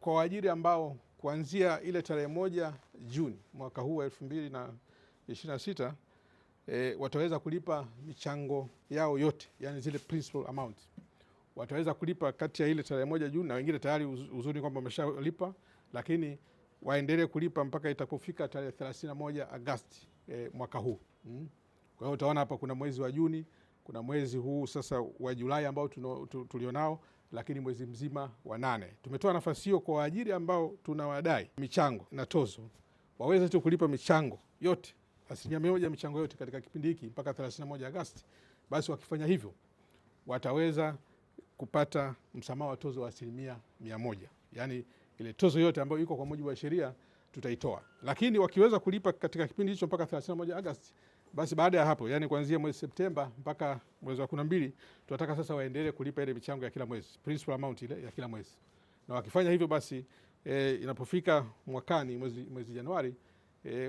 kwa waajiri ambao kuanzia ile tarehe 1 Juni mwaka huu wa 2026 wataweza kulipa michango yao yote, yani zile principal amount wataweza kulipa kati ya ile tarehe 1 Juni, na wengine tayari uzuri kwamba wameshalipa, lakini waendelee kulipa mpaka itakapofika tarehe 31 Agosti mwaka huu. Kwa hiyo utaona hapa kuna mwezi wa Juni, kuna mwezi huu sasa wa Julai ambao tulionao, lakini mwezi mzima wa 8. Tumetoa nafasi hiyo kwa waajiri ambao tunawadai michango na tozo waweze tu kulipa michango yote, 100% michango yote katika kipindi hiki mpaka 31 Agosti. Basi wakifanya hivyo wataweza kupata msamaha wa tozo wa 100%. Yani ile tozo yote ambayo iko kwa mujibu wa sheria tutaitoa. Lakini wakiweza kulipa katika kipindi hicho mpaka 31 Agosti, basi baada ya hapo, yani kuanzia mwezi Septemba mpaka mwezi wa 12, tunataka sasa waendelee kulipa ile michango ya kila mwezi, principal amount ile ya kila mwezi. Na wakifanya hivyo basi inapofika mwakani mwezi Januari,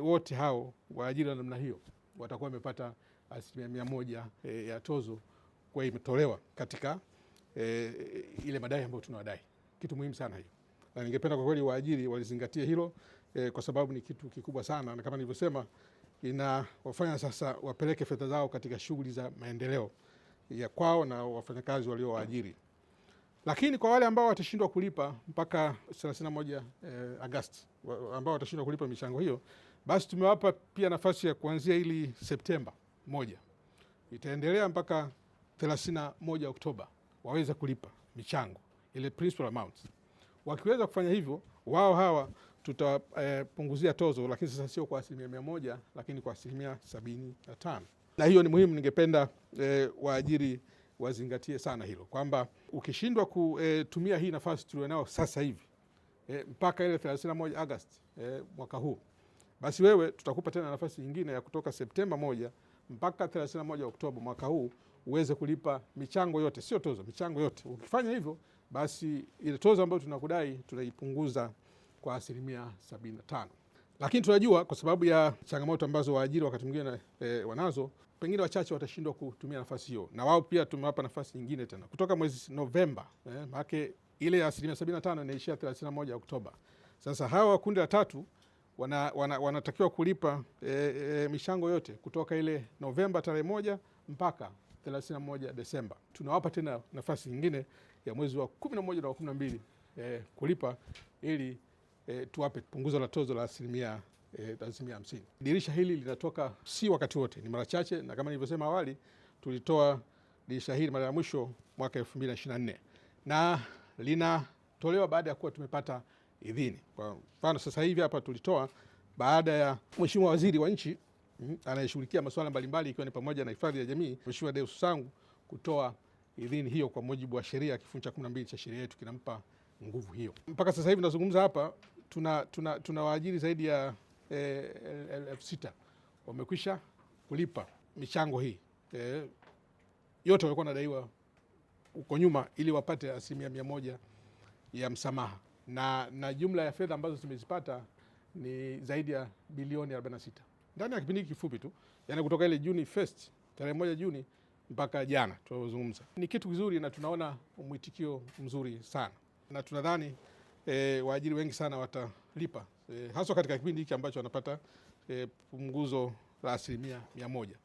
wote hao waajiri wa namna hiyo watakuwa wamepata 100% ya tozo kwa imetolewa katika ile madai ambayo tunawadai. Kitu muhimu sana hiyo. Na ningependa kwa kweli waajiri walizingatia hilo kwa sababu ni kitu kikubwa sana, na kama nilivyosema inawafanya sasa wapeleke fedha zao katika shughuli za maendeleo ya kwao na wafanyakazi waliowaajiri. Lakini kwa wale ambao watashindwa kulipa mpaka 31 Agosti, ambao watashindwa kulipa michango hiyo, basi tumewapa pia nafasi ya kuanzia ili Septemba 1 itaendelea mpaka 31 Oktoba waweze kulipa michango ile principal amount. Wakiweza kufanya hivyo, wao hawa tutapunguzia tozo, lakini sasa sio kwa 100%, lakini kwa 75%. Na hiyo ni muhimu, ningependa waajiri wazingatie sana hilo, kwamba ukishindwa kutumia hii nafasi tulionao sasa hivi mpaka ile 31 Agosti mwaka huu, basi wewe tutakupa tena nafasi nyingine ya kutoka Septemba 1 mpaka 31 Oktoba mwaka huu uweze kulipa michango yote, sio tozo, michango yote. Ukifanya hivyo, basi ile tozo ambayo tunakudai tunaipunguza kwa 75%. Lakini tunajua kwa sababu ya changamoto ambazo waajiri wakati mwingine wanazo, pengine wachache watashindwa kutumia nafasi hiyo, na wao pia tumewapa nafasi nyingine tena kutoka mwezi Novemba, maana ile ya 75% inaishia 31 Oktoba. Sasa hawa kundi la tatu wanatakiwa kulipa michango yote kutoka ile Novemba tarehe 1 mpaka 31 Desemba. Tunawapa tena nafasi nyingine ya mwezi wa 11 na wa 12 kulipa, ili tuwape punguzo la tozo la 50%. Dirisha hili linatoka si wakati wote, ni mara chache, na kama nilivyosema awali tulitoa dirisha hili mara ya mwisho mwaka 2024 na linatolewa baada ya kuwa tumepata idhini. Kwa mfano sasa hivi hapa tulitoa baada ya Mheshimiwa Waziri wa Nchi anayeshughulikia masuala mbalimbali ikiwa ni pamoja na hifadhi ya jamii, Mheshimiwa Deus Sangu kutoa idhini hiyo kwa mujibu wa sheria, kifungu cha 12 cha sheria yetu kinampa nguvu hiyo. Mpaka sasa hivi nazungumza hapa tuna waajiri zaidi ya 6,000 wamekwisha kulipa michango hii yote walikuwa wanadaiwa uko nyuma, ili wapate 100% ya msamaha, na jumla ya fedha ambazo tumezipata ni zaidi ya bilioni 46 ndani ya kipindi kifupi tu, yani kutoka ile Juni 1 tarehe 1 Juni mpaka jana tunazungumza. Ni kitu kizuri na tunaona mwitikio mzuri sana, na tunadhani waajiri wengi sana watalipa hasa katika kipindi hiki ambacho wanapata punguzo la 100%.